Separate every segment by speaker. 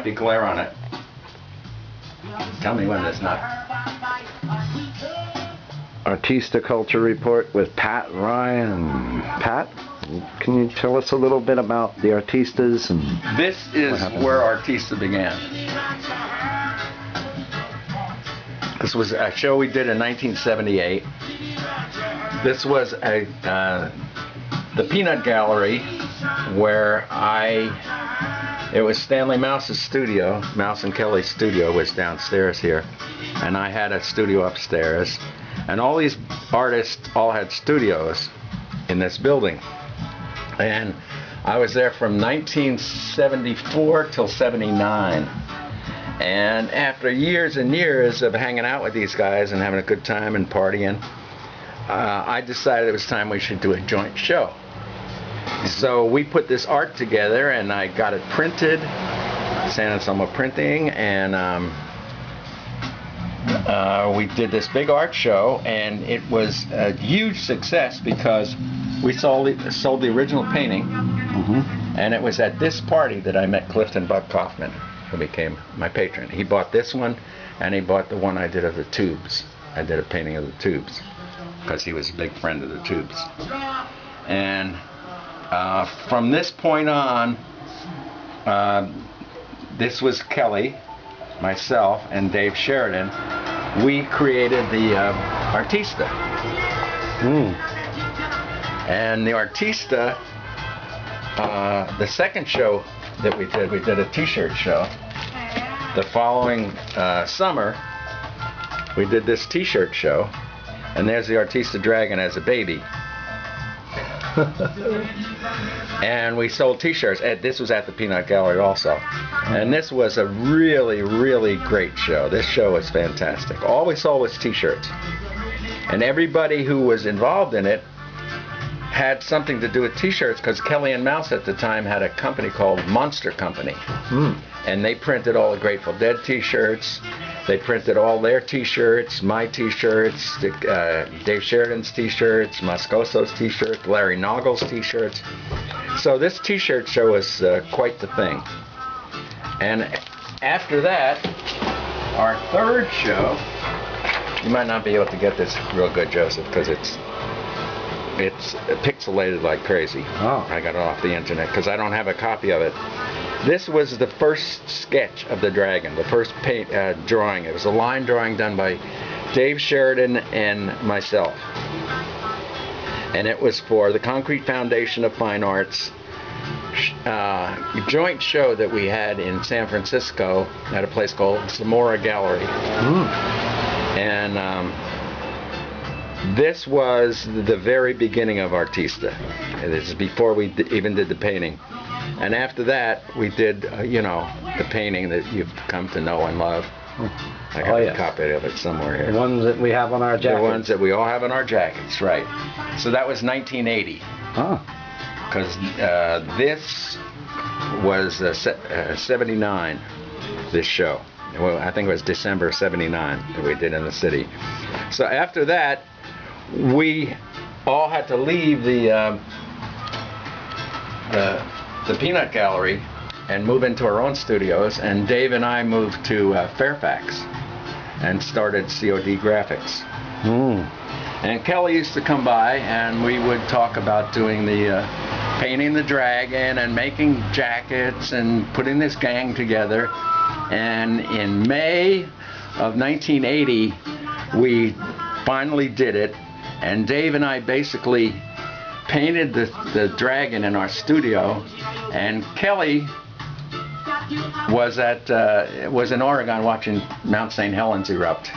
Speaker 1: Happy glare on it. Tell me when it's not.
Speaker 2: Artista Culture Report with Pat Ryan. Pat, can you tell us a little bit about the Artistas? And
Speaker 1: this is where Artista began. This was a show we did in 1978. This was the Peanut Gallery, where it was Stanley Mouse's studio. Mouse and Kelly's studio was downstairs here, and I had a studio upstairs. And all these artists all had studios in this building. And I was there from 1974 till 79. And after years and years of hanging out with these guys and having a good time and partying, I decided it was time we should do a joint show. So we put this art together, and I got it printed, San Anselmo Printing, and we did this big art show, and it was a huge success because we sold the original painting. And it was at this party that I met Clifton Buck Kaufman, who became my patron. He bought this one, and he bought the one I did of the tubes. I did a painting of the tubes because he was a big friend of the tubes. And from this point on, this was Kelly, myself, and Dave Sheridan. We created the Artista. And the Artista, the second show that we did a t-shirt show. The following summer, we did this t-shirt show, and there's the Artista Dragon as a baby. And we sold t-shirts. This was at the Peanut Gallery also. And this was a really, really great show. This show was fantastic. All we sold was t-shirts. And everybody who was involved in it had something to do with t-shirts, because Kelly and Mouse at the time had a company called Monster Company. And they printed all the Grateful Dead t-shirts. They printed all their t-shirts, my t-shirts, Dave Sheridan's t-shirts, Moscoso's t-shirts, Larry Nagel's t-shirts. So this t-shirt show was quite the thing. And after that, our third show, you might not be able to get this real good, Joseph, because it's pixelated like crazy. I got it off the internet because I don't have a copy of it. This was the first sketch of the dragon, the first drawing. It was a line drawing done by Dave Sheridan and myself. And it was for the Concrete Foundation of Fine Arts joint show that we had in San Francisco at a place called Zamora Gallery. And this was the very beginning of Artista. This is before we even did the painting. And after that, we did, the painting that you've come to know and love. I got a copy of it somewhere here.
Speaker 2: The ones that we have on our jackets.
Speaker 1: The ones that we all have on our jackets, right. So that was 1980. Because this was 79, this show. Well, I think it was December 79 that we did in the city. So after that, we all had to leave the Peanut Gallery and move into our own studios, and Dave and I moved to Fairfax and started COD Graphics. And Kelly used to come by, and we would talk about doing the painting the dragon and making jackets and putting this gang together. And in May of 1980, we finally did it, and Dave and I basically painted the dragon in our studio, and Kelly was in Oregon watching Mount St. Helens erupt.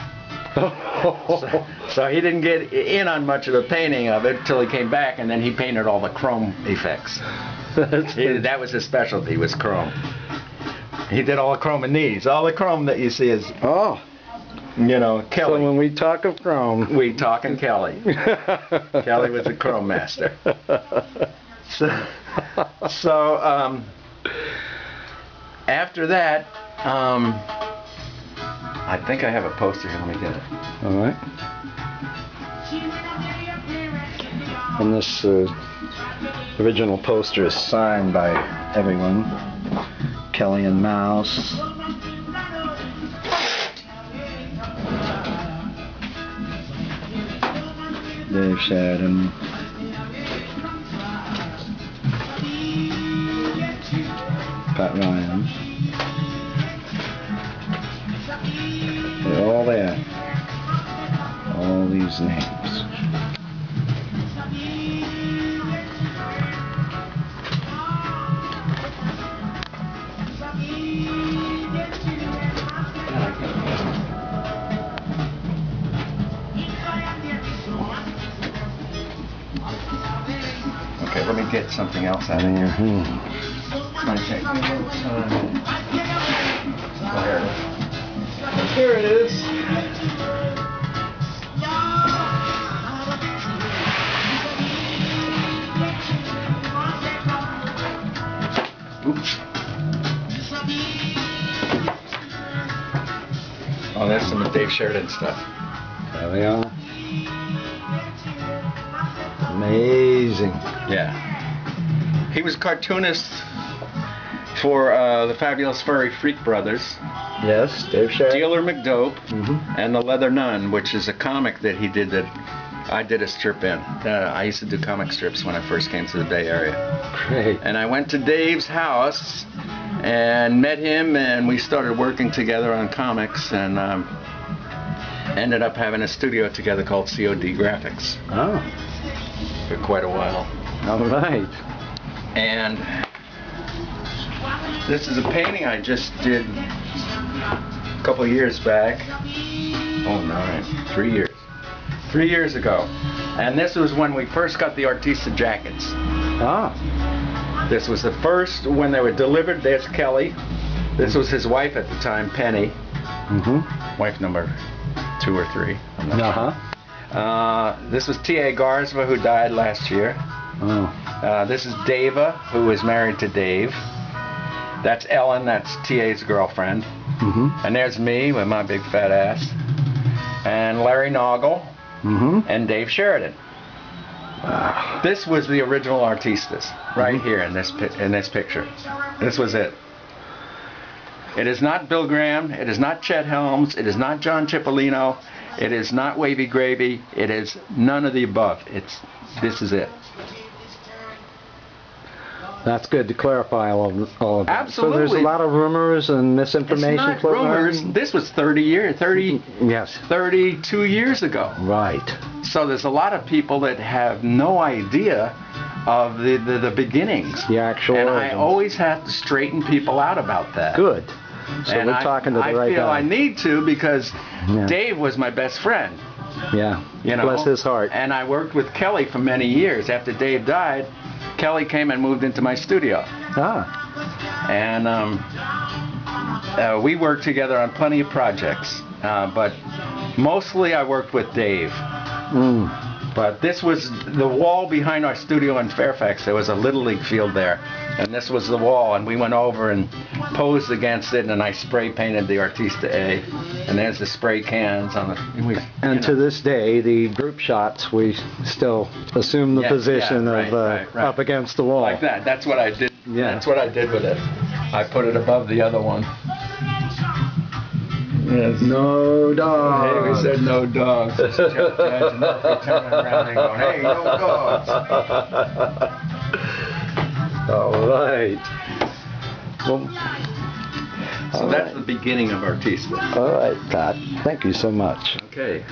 Speaker 1: So he didn't get in on much of the painting of it till he came back, and then he painted all the chrome effects. That was his specialty, was chrome. He did all the chrome in these. All the chrome that you see is, Kelly.
Speaker 2: So when we talk of chrome,
Speaker 1: we talking Kelly. Kelly was a chrome master. So after that, I think I have a poster here. Let me get it.
Speaker 2: All right. And this original poster is signed by everyone. Kelly and Mouse. Dave Sheridan. Pat Ryan. They're all there. All these names.
Speaker 1: Okay, let me get something else out of here. Might take me a little time. Oh, here it is. Oops. Oh, that's some of Dave Sheridan stuff.
Speaker 2: There we are. Amazing.
Speaker 1: Yeah. He was a cartoonist for the Fabulous Furry Freak Brothers,
Speaker 2: Yes, Dave Sheridan.
Speaker 1: Dealer McDope,
Speaker 2: Mm-hmm.
Speaker 1: and The Leather Nun, which is a comic that he did that I did a strip in. I used to do comic strips when I first came to the Bay Area.
Speaker 2: Great.
Speaker 1: And I went to Dave's house and met him, and we started working together on comics, and ended up having a studio together called COD Graphics
Speaker 2: Oh,
Speaker 1: for quite a while.
Speaker 2: all right.
Speaker 1: And this is a painting I just did a couple of years back. Oh, 3 years. 3 years ago. And this was when we first got the ARTISTA jackets.
Speaker 2: Ah,
Speaker 1: This was the first, when they were delivered. There's Kelly. This was his wife at the time, Penny.
Speaker 2: mm-hmm.
Speaker 1: Wife number 2 or 3. I'm not
Speaker 2: Uh-huh.
Speaker 1: sure. This was T.A. Garsva, who died last year.
Speaker 2: Oh,
Speaker 1: This is Dava, who is married to Dave. That's Ellen, that's T.A.'s girlfriend.
Speaker 2: mm-hmm.
Speaker 1: And there's me with my big fat ass. And Larry Noggle
Speaker 2: Mm-hmm.
Speaker 1: and Dave Sheridan.
Speaker 2: Wow.
Speaker 1: This was the original Artistas, right here in this picture. This was it. It is not Bill Graham. It is not Chet Helms. It is not John Cipollino. It is not Wavy Gravy. It is none of the above. This is it.
Speaker 2: That's good to clarify all of that.
Speaker 1: Absolutely.
Speaker 2: So there's a lot of rumors and misinformation
Speaker 1: It's not
Speaker 2: floating
Speaker 1: rumors.
Speaker 2: around?
Speaker 1: This was 32 years ago.
Speaker 2: Right.
Speaker 1: So there's a lot of people that have no idea of the beginnings.
Speaker 2: The actual
Speaker 1: And I
Speaker 2: origins.
Speaker 1: always have to straighten people out about that.
Speaker 2: Good. So
Speaker 1: And
Speaker 2: we're talking to the right
Speaker 1: I feel
Speaker 2: guy.
Speaker 1: I need to, because
Speaker 2: Yeah.
Speaker 1: Dave was my best friend.
Speaker 2: Yeah.
Speaker 1: You know,
Speaker 2: Bless his heart.
Speaker 1: And I worked with Kelly for many years. After Dave died, Kelly came and moved into my studio.
Speaker 2: Ah.
Speaker 1: And we worked together on plenty of projects. But mostly I worked with Dave.
Speaker 2: Mm.
Speaker 1: But this was the wall behind our studio in Fairfax. There was a Little League field there. And this was the wall. And we went over and posed against it. And I spray painted the Artista A. And there's the spray cans on the...
Speaker 2: And to this day, the group shots, we still assume the position of
Speaker 1: right.
Speaker 2: up against the wall.
Speaker 1: Like that. That's what I did.
Speaker 2: Yeah.
Speaker 1: That's what I did with it. I put it above the other one. Yes.
Speaker 2: No dogs.
Speaker 1: Hey, we said no dogs. Judge Murphy turning around and going, hey, no dogs.
Speaker 2: All right. Well,
Speaker 1: So that's the beginning of Artista.
Speaker 2: all right, Pat. Thank you so much.
Speaker 1: Okay.